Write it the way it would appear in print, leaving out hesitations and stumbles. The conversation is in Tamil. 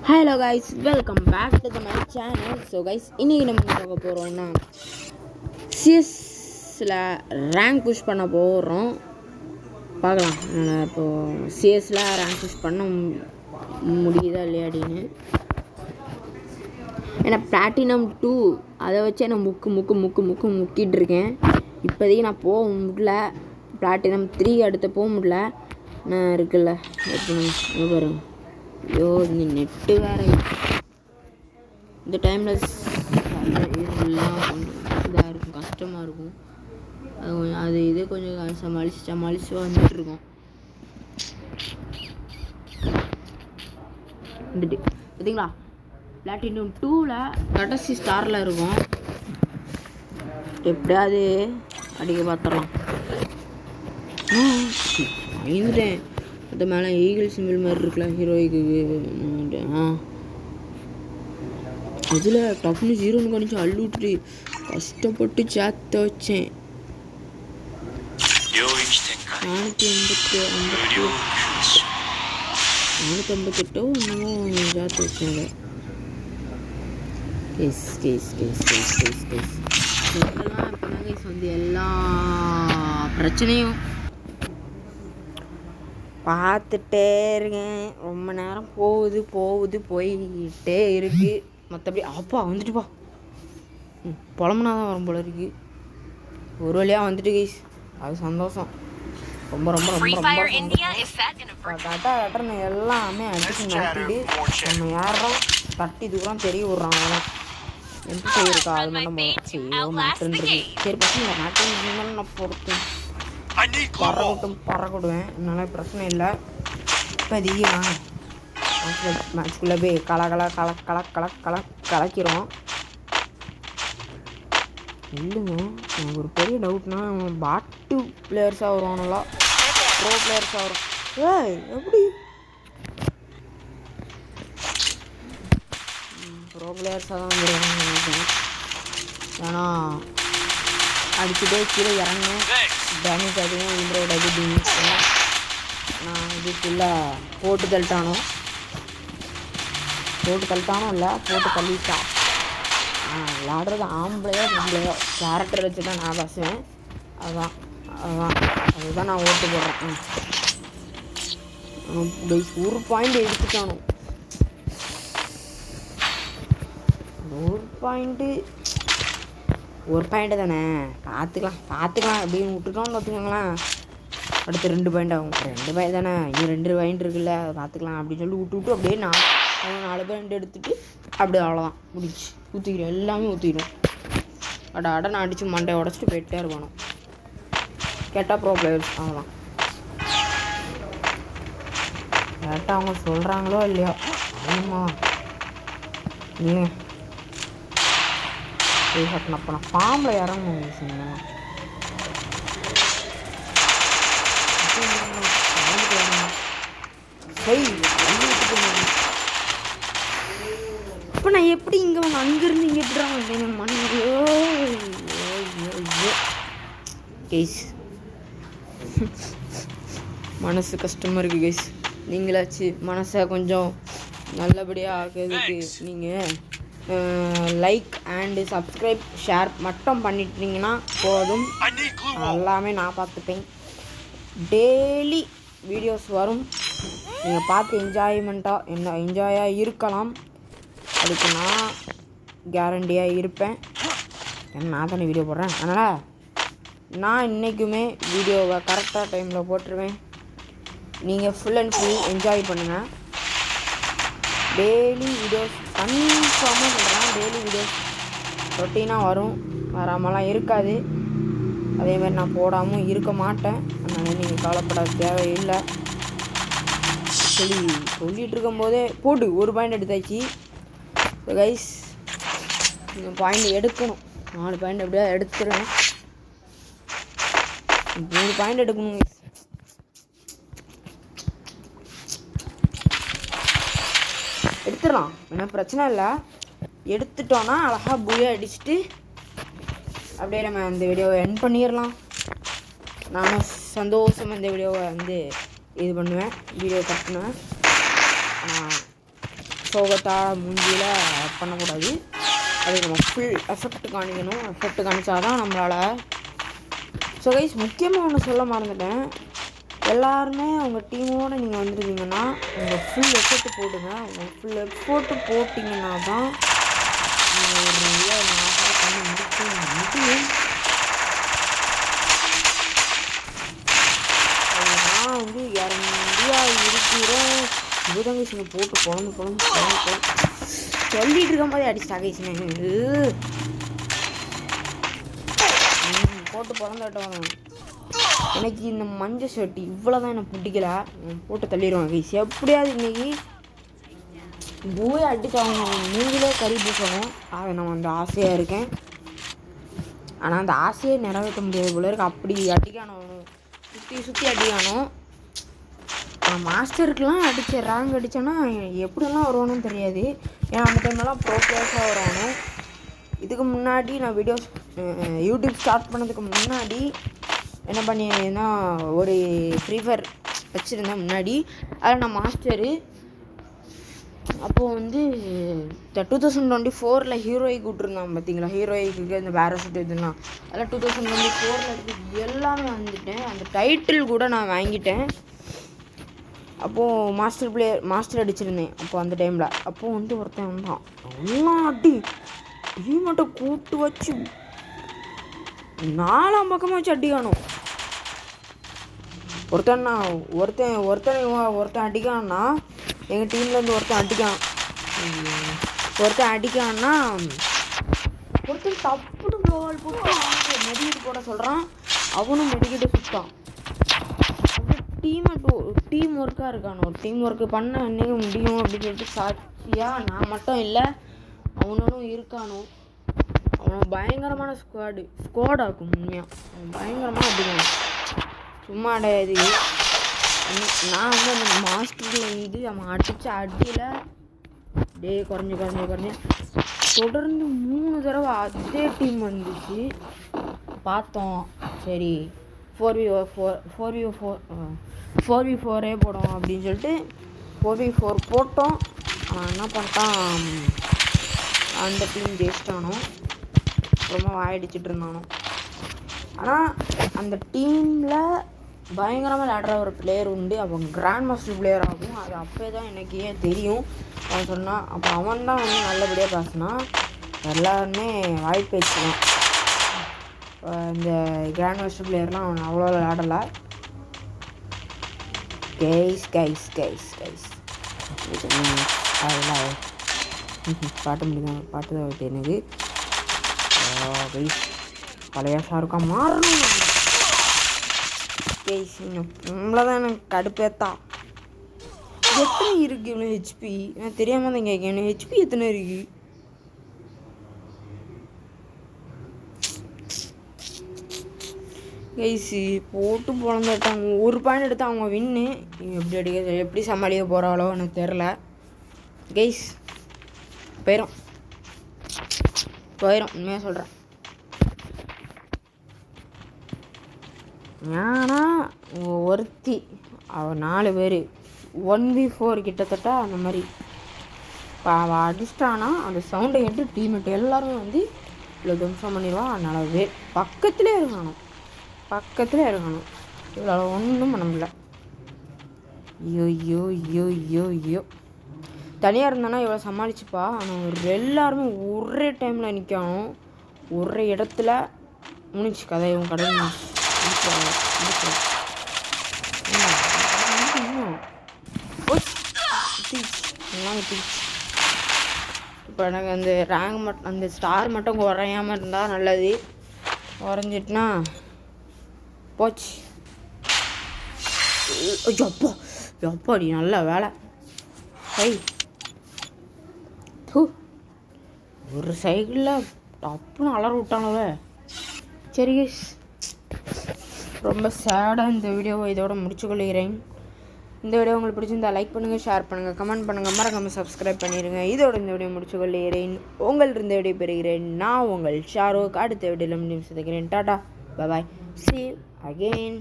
Hello guys, welcome back to my channel. So guys, இன்றைக்கி நம்ம பார்க்க போகிறோம்னா சிஎஸ்ல ரேங்க் புஷ் பண்ண போகிறோம். பார்க்கலாம் இப்போது சிஎஸ்ல ரேங்க் புஷ் பண்ண முடியுதா இல்லையா அப்படின்னு. ஏன்னா பிளாட்டினம் 2 அதை வச்சே நான் முக்கிட்டு இருக்கேன். இப்போதைக்கு நான் போக முடியல. பிளாட்டினம் 3 அடுத்து போக முடியல. நான் இருக்குல்ல இப்போ பாருங்க. ஐயோ, இந்த நெட்டு வேறு இந்த டைமில் இதெல்லாம் இதாக இருக்கும், கஷ்டமாக இருக்கும். அது இது கொஞ்சம் சமாளித்து வந்துட்டுருக்கோம். வந்துட்டு பார்த்தீங்களா, பிளாட்டினம் 2ல் கடைசி ஸ்டாரில் இருக்கும். எப்படியாவது அடிக்க பார்த்துடலாம். பயந்துட்டேன். அது மேலே ஈகிள் சிம்பிள் மாதிரி இருக்குல்ல ஹீரோய்க்கு. அதில் டப்புனு 0ன்னு கணிச்சு அள்ளு விட்டுட்டு கஷ்டப்பட்டு சேர்த்த வச்சேன். 458 என்னமோ சேர்த்து வச்சேன். வந்து எல்லா பிரச்சனையும் பார்த்துட்டே இருக்கேன். ரொம்ப நேரம் போயிட்டே இருக்குது. மற்றபடி அப்பா வந்துட்டுப்பா, புலம்புனா தான் வரும் போல இருக்குது. ஒரு வழியாக வந்துட்டு கைஸ், அது சந்தோஷம். ரொம்ப கட்டன்னு எல்லாமே அடிச்சு நட்டிட்டு நம்ம யாரும் தட்டி தூரம் தெரிய விட்றாங்க. எப்படி செய்யிருக்கா அது மட்டும் செய்யோ மாட்டேன்றது. சரி பசங்க நாட்டு நான் பொறுத்தேன் பறக்கட்டுவேன். என்னால் பிரச்சனை இல்லை. இப்போதைக்கு மேட்ச்குள்ளே போய் கலக்கிறோம். இல்லைங்க, எனக்கு ஒரு பெரிய டவுட்னா பாட்டு பிளேயர்ஸாக வருவானுங்களா ப்ரோ பிளேயர்ஸாக வரும்? எப்படி ப்ரோ பிளேயர்ஸாக தான் வந்துடுவாங்க நினைக்கிறேன். ஏன்னா அடிச்சுட்டே கீழே இறங்கினேன், டேமேஜ் ஆகிடும், இன்ட்ரோட் ஆகிடுங்க. நான் இதுக்குள்ளே போட்டு தள்ளிட்டானோ இல்லை போட்டு தள்ளிட்டான். விளாடுறது ஆம்பளையோ பொம்பளையோ கேரக்டர் வச்சு தான் நான் பேசுவேன். அதுதான் நான் ஓட்டு போடுறேன். ஒரு பாயிண்ட் எடுத்துட்டானோ, ஒரு பாயிண்ட்டு தானே, பார்த்துக்கலாம் அப்படின்னு விட்டுட்டோம்னு பார்த்துக்கோங்களேன். அடுத்து 2 பாயிண்ட் ஆகும். 2 பாயிண்ட் தானே, இன்னும் 2 பாயிண்ட் இருக்குல்ல, அதை பார்த்துக்கலாம் அப்படின்னு சொல்லி விட்டு அப்படியே நான் 4 பாயிண்ட் எடுத்துகிட்டு அப்படியே அவ்வளோதான் முடிச்சு ஊற்றிக்கிறேன். எல்லாமே ஊற்றிக்கிறோம். நான் அடித்து மண்டையை உடச்சிட்டு போயிட்டே இருக்கணும். கேட்டால் ப்ரோ பிளேயர்ஸ் ஆகலாம். கேட்டால் அவங்க சொல்கிறாங்களோ இல்லையோ, ஆமா நீங்கள் அப்போ நான் ஃபார்மில் இறங்கணும். இப்போ நான் எப்படி இங்கே அங்கேருந்து இங்கே எப்படிறாங்க கேஸ் மனசு கஷ்டமாக இருக்குது கேஸ். நீங்களாச்சு மனசை கொஞ்சம் நல்லபடியாக ஆக்கிறதுக்கு நீங்கள் லைக் அண்டு சப்ஸ்கிரைப் ஷேர் மட்டும் பண்ணிட்டீங்கன்னா போதும். எல்லாமே நான் பார்த்துப்பேன். டெய்லி வீடியோஸ் வரும், நீங்கள் பார்த்து என்ஜாயாக இருக்கலாம். அதுக்கு நான் கேரண்டியாக இருப்பேன். ஏன்னா நான் தானே வீடியோ போடுறேன். அதனால் நான் இன்றைக்குமே வீடியோவை கரெக்டாக டைமில் போட்டுருவேன். நீங்கள் ஃபுல் அண்ட் ஃபுல் என்ஜாய் பண்ணுங்கள். டெய்லி வீடியோஸ் கன்ஃபார்மாக சொல்கிறேன். டெய்லி வீடியோஸ் ரொட்டீனாக வரும், வராமலாம் இருக்காது. அதேமாதிரி நான் போடாமல் இருக்க மாட்டேன். அதனால் நீங்கள் கவலைப்பட தேவையில்லை. சொல்லிகிட்டு இருக்கும்போதே போட்டு ஒரு பாயிண்ட் எடுத்தாச்சு. ஸோ கைஸ், நீங்கள் பாயிண்ட் எடுக்கணும். 4 பாயிண்ட் எப்படியா எடுத்துருவேன். 3 பாயிண்ட் எடுக்கணும். எடுத்துடலாம், ஏன்னா பிரச்சனை இல்லை. எடுத்துட்டோன்னா அழகாக பூயா அடிச்சுட்டு அப்படியே நம்ம இந்த வீடியோவை எண்ட் பண்ணிடலாம். நானும் சந்தோஷமாக இந்த வீடியோவை இது பண்ணுவேன், வீடியோ கட் பண்ணுவேன். சோகத்தால் மூஞ்சியில் பண்ணக்கூடாது. அது நம்ம ஃபுல் எஃபெக்ட் காணிக்கணும். எஃபெக்ட் காணிச்சாதான் நம்மளால். ஸோ கைஸ், முக்கியமாக ஒன்று சொல்ல மறந்துட்டேன். எல்லாருமே உங்கள் டீமோடு நீங்கள் வந்துருந்தீங்கன்னா உங்கள் ஃபுல் எஃபெக்ட் போடுங்க. உங்கள் ஃபுல் எஃபோர்ட்டு போட்டிங்கன்னா தான் நீங்கள் ஒரு நாளாக பண்ணி முடியும். நான் வந்து இறங்கியா இருக்கிறேன். புதங்கீசுங்க போட்டு குழம்பு சொல்லிட்டு இருக்க மாதிரி அடிச்சிட்டா கைசுங்க. போட்டு பிறந்தாட்டம். எனக்கு இந்த மஞ்சள் ஷர்ட் இவ்வளோதான் எனக்கு பிடிக்கல. போட்டு தள்ளிடுவாங்க கைஸ். எப்படியாவது இன்னைக்கு போய் அடிச்சவங்க மூஞ்சிலே கறி பூசணும். அதை நான் அந்த ஆசையாக இருக்கேன். ஆனால் அந்த ஆசையை நிறைவேற்ற முடியாது போல இருக்கு. அப்படி அடிக்கணும், சுற்றி அடிக்கணும். மாஸ்டருக்கெலாம் அடித்த ரேங்க் அடித்தோன்னா எப்படிலாம் வருவானும் தெரியாது. ஏன்னா அந்த டைம்லாம் ப்ரோ பிளேயர்ஸாக வரணும். இதுக்கு முன்னாடி நான் வீடியோஸ் யூடியூப் ஸ்டார்ட் பண்ணதுக்கு முன்னாடி என்ன பண்ணியிருந்தேன்னா ஒரு ஃப்ரீ ஃபயர் வச்சுருந்தேன் முன்னாடி. அதில் நான் மாஸ்டரு. அப்போது வந்து 2024 ஹீரோய்க்கு விட்ருந்தான் பார்த்தீங்களா. ஹீரோய்க்கு இந்த வேறு செட் இதுனா அதில் 2024 இருக்குது எல்லாமே வந்துட்டேன். அந்த டைட்டில் கூட நான் வாங்கிட்டேன். அப்போது மாஸ்டர் அடிச்சிருந்தேன். அப்போது அந்த டைமில் அப்போது வந்து ஒருத்தன் வந்தான். எல்லாம் அடி டீமட்டை கூட்டு வச்சு 4 பக்கமாக வச்சு அடி காணும். ஒருத்தன் அடிக்கான்னா எங்கள் டீம்லேருந்து ஒருத்தன் அடிக்கான்னா ஒருத்தன் தப்புன்னு க்ளோவால் போட்டு மெடிக்கெட் போட சொல்கிறான். அவனும் மெடிக்கெட்டை சுட்டான். டீம் ஒர்க்காக இருக்கானோ. டீம் ஒர்க்கு பண்ண அன்றைக்கி முடியும் அப்படின்னு சொல்லிட்டு சாட்சியாக நான் மட்டும் இல்லை, அவனும் இருக்கானோ. அவன் பயங்கரமான ஸ்குவாடாக்கும். உண்மையாக அவன் பயங்கரமாக அடிக்கணும். சும்மா அடையாது. நான் வந்து அந்த மாஸ்டரில் வந்து அவன் அடித்த அடியில் குறைஞ்சி தொடர்ந்து 3 தடவை அதே டீம் வந்துச்சு. பார்த்தோம், சரி 4v4 போடும் அப்படின்னு சொல்லிட்டு 4v4 போட்டோம். அவன் என்ன பண்ணிட்டான், அந்த டீம் ஜெயிச்சிட்டானோ. ரொம்ப வாயடிச்சிட்டு இருந்தானோ. ஆனால் அந்த டீமில் பயங்கரமாக விளையாடுற ஒரு பிளேயர் உண்டு. அவன் கிராண்ட் மாஸ்டர் பிளேயர் ஆகும். அது அப்போ தான் எனக்கு ஏன் தெரியும். அவன் சொன்னான். அப்போ அவன் தான் வந்து நல்லபடியாக பேசினான். எல்லாருமே வாய்ப்பேச்சு தான். இந்த கிராண்ட் மாஸ்டர் பிளேயர்லாம் அவன் அவ்வளோ விளையாடலை. அதெல்லாம் பாட்டு முடியும். பாட்டு தான் வருது எனக்கு. கைஸ் பழைய ஷாருக்கா மாறணும். கைஸ் நம்மளதான் எனக்கு கடுப்பேத்தா. எத்தனை இருக்குது இவ்வளோ ஹெச்பி? நான் தெரியாமல் தான் கேட்கேன். ஹெச்பி எத்தனை இருக்குது? கைஸு போட்டு பிறந்துட்டாங்க. ஒரு பாயிண்ட் எடுத்து அவங்க வின்னு. எப்படி சமாளிக்க போகிறாளோ எனக்கு தெரில. கைஸ் போயிடும் உண்மையாக சொல்கிறேன். ஏன்னா ஒருத்தி அவள் 4 பேர் 1v4 கிட்டத்தட்ட அந்த மாதிரி அவள் அடிச்சிட்டானா அந்த சவுண்டை கேட்டு டீம்மேட் எல்லாருமே வந்து இவ்வளோ துவம்சம் பண்ணிடுவான். அதனால் பக்கத்துலேயே இருக்கணும். இவ்வளோ ஒன்றும் பண்ண முடியல. ஐயோ தனியாக இருந்தானா இவ்வளோ சமாளிச்சுப்பா. ஆனால் எல்லாருமே ஒரே டைமில் நிற்கணும். ஒரே இடத்துல முடிச்சு கதை. இவன் கடை இப்போ எனக்கு அந்த ரேங்க் மட்டும் அந்த ஸ்டார் மட்டும் குறையாமல் இருந்தால் நல்லது. குறைஞ்சிட்டுனா போச்சு. எப்பாடி நல்ல வேலை. ஒரு சைக்கிளில் டப்புன்னு அலற விட்டானவ. சரி ரொம்ப சேடாக இந்த வீடியோவை இதோட முடிச்சுக்கொள்கிறேன். இந்த வீடியோ உங்களுக்கு பிடிச்சிருந்தா லைக் பண்ணுங்கள், ஷேர் பண்ணுங்கள், கமெண்ட் பண்ணுங்கள், மறக்காமல் சப்ஸ்கிரைப் பண்ணிடுங்க. இதோட இந்த வீடியோ முடிச்சுக்கொள்கிறேன். உங்கள்கிட்ட வீடியோ பெறுகிறேன். நான் உங்கள் ஷாருக். அடுத்த வீடியோவில் முடிவு செய்கிறேன். டாடா, பாய், see you again.